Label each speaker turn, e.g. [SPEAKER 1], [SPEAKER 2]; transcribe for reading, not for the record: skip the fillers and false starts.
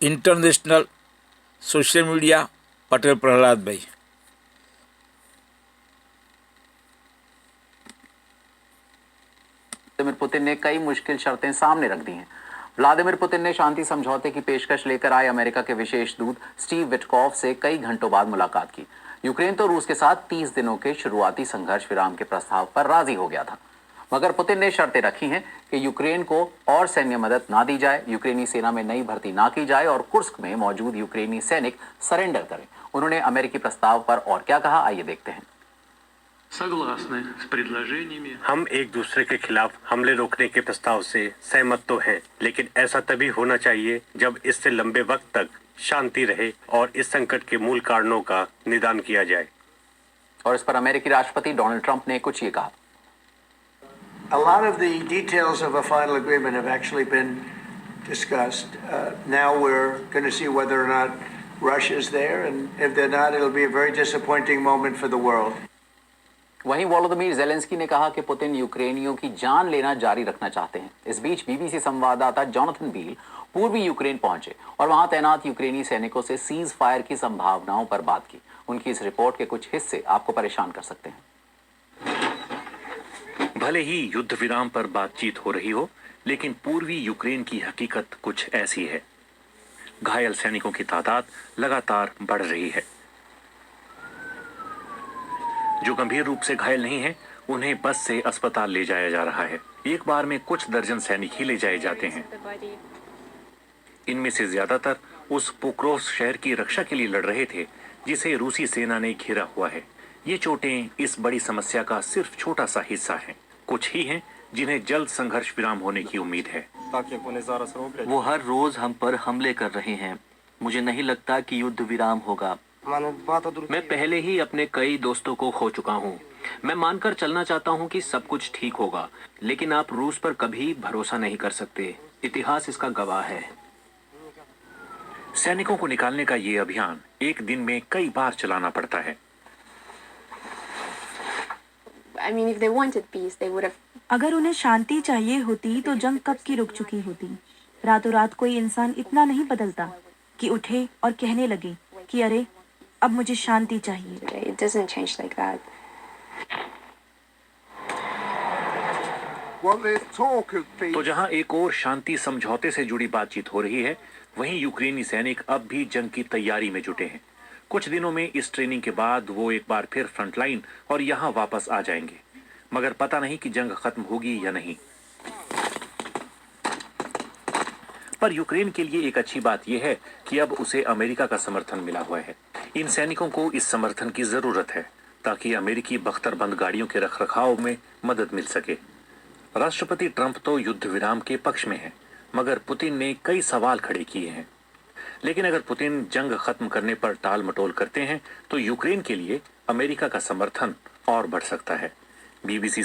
[SPEAKER 1] International social media Patel Prahlad bhai.
[SPEAKER 2] Vladimir Putin ने कई मुश्किल शर्तें सामने रख दी हैं। व्लादिमीर पुतिन ने शांति समझौते की पेशकश लेकर आए अमेरिका के विशेष दूत स्टीव विटकॉफ से कई घंटों बाद मुलाकात की। यूक्रेन तो रूस के साथ 30 दिनों के शुरुआती संघर्ष विराम के प्रस्ताव पर राजी हो गया था, मगर पुतिन ने शर्तें रखी हैं कि यूक्रेन को और सैन्य मदद ना दी जाए, यूक्रेनी सेना में नई भर्ती ना की जाए और कुर्स्क में मौजूद यूक्रेनी सैनिक सरेंडर करें। उन्होंने अमेरिकी प्रस्ताव पर और क्या कहा, आइए देखते हैं।
[SPEAKER 3] हम एक दूसरे के खिलाफ हमले रोकने के प्रस्ताव से सहमत तो हैं, लेकिन ऐसा तभी होना चाहिए जब इससे लंबे वक्त तक शांति रहे और इस संकट के मूल कारणों का निदान किया जाए।
[SPEAKER 2] और इस पर अमेरिकी राष्ट्रपति डोनाल्ड ट्रंप ने कुछ ये कहा।
[SPEAKER 4] A lot of the details of a final agreement have actually been discussed. Now we're going to see whether or not Russia is there, and if they're not, it'll be a very disappointing moment for the world.
[SPEAKER 2] वहीं Volodymyr Zelensky ने कहा कि Putin यूक्रेनियों की जान लेना जारी रखना चाहते हैं। इस बीच बीबीसी संवाददाता जॉनथन बील पूर्वी यूक्रेन पहुंचे और वहां तैनात यूक्रेनी सैनिकों से सीज फायर की संभावनाओं पर बात की। उनकी इस रिपोर्ट के कुछ हिस्से आपको परेशान कर सकते हैं।
[SPEAKER 5] भले ही युद्ध विराम पर बातचीत हो रही हो, लेकिन पूर्वी यूक्रेन की हकीकत कुछ ऐसी है। घायल सैनिकों की तादाद लगातार बढ़ रही है। जो गंभीर रूप से घायल नहीं हैं, उन्हें बस से अस्पताल ले जाया जा रहा है। एक बार में कुछ दर्जन सैनिक ही ले जाए जाते हैं। इनमें से ज्यादातर उस पोक्रोव्स्क शहर की रक्षा के लिए लड़ रहे थे, जिसे रूसी सेना ने घेरा हुआ है। ये चोटें इस बड़ी समस्या का सिर्फ छोटा सा हिस्सा हैं। कुछ ही हैं जिन्हें जल्द संघर्ष विराम होने की उम्मीद है।
[SPEAKER 6] वो हर रोज हम पर हमले कर रहे हैं। मुझे नहीं लगता कि युद्ध विराम होगा। मैं पहले ही अपने कई दोस्तों को खो चुका हूँ। मैं मानकर चलना चाहता हूँ कि सब कुछ ठीक होगा, लेकिन आप रूस पर कभी भरोसा नहीं कर सकते। इतिहास इसका गवाह है।
[SPEAKER 5] सैनिकों को निकालने का ये अभियान एक दिन में कई बार चलाना पड़ता है।
[SPEAKER 7] अगर उन्हें शांति चाहिए होती तो जंग कब की रुक चुकी होती। रातों रात कोई इंसान इतना नहीं बदलता कि उठे और कहने लगे कि अरे अब मुझे शांति चाहिए।
[SPEAKER 5] तो जहां एक और शांति समझौते से जुड़ी बातचीत हो रही है, वहीं यूक्रेनी सैनिक अब भी जंग की तैयारी में जुटे हैं। कुछ दिनों में इस ट्रेनिंग के बाद वो एक बार फिर फ्रंटलाइन और यहां वापस आ जाएंगे, मगर पता नहीं कि जंग खत्म होगी या नहीं। पर यूक्रेन के लिए एक अच्छी बात यह है कि अब उसे अमेरिका का समर्थन मिला हुआ है। इन सैनिकों को इस समर्थन की जरूरत है ताकि अमेरिकी बख्तरबंद गाड़ियों के रखरखाव में मदद मिल सके। राष्ट्रपति ट्रंप तो युद्ध विराम के पक्ष में है, मगर पुतिन ने कई सवाल खड़े किए हैं। लेकिन अगर पुतिन जंग खत्म करने पर टाल मटोल करते हैं, तो यूक्रेन के लिए अमेरिका का समर्थन और बढ़ सकता है। बीबीसी